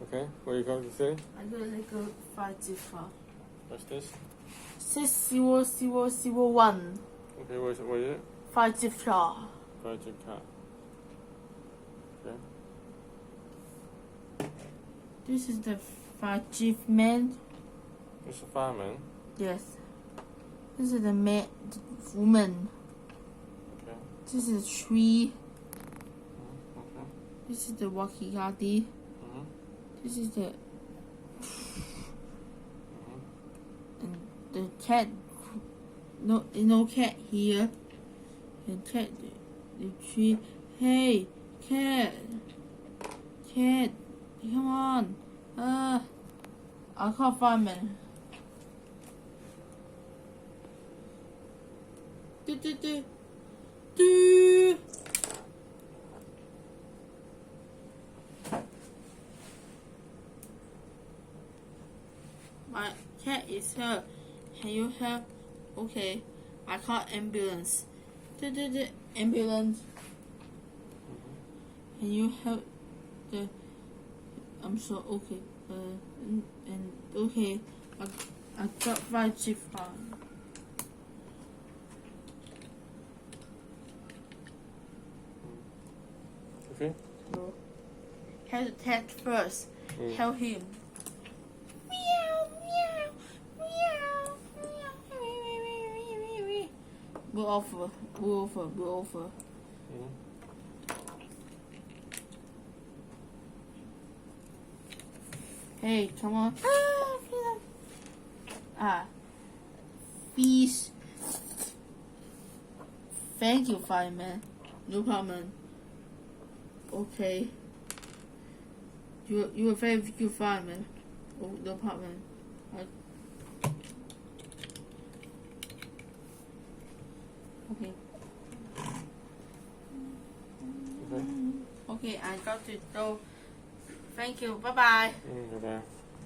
Okay, what are you going to say? I got like a 5 What's this? 60001 Okay, what is it? 5 Virgin cat. Okay. This is the 5 man. It's a fireman. Yes. This is the man, the woman. Okay. This is a tree. Okay. This is the walkie-talkie. This is the and the cat. No cat here. And cat, the tree. Hey, cat, come on. I'll call fireman. Do. My cat is here. Can you help? Okay. I call ambulance. Ambulance. Can you help the? I'm so okay. And okay. I got 5 chief. Okay. No. Help the cat first. Help him. We're over. Hey, come on. Peace. Thank you, fireman. No problem. Okay. You are very good fireman. Oh, no problem. Okay. Okay. Okay, I got to go. Thank you. Bye bye. Bye-bye.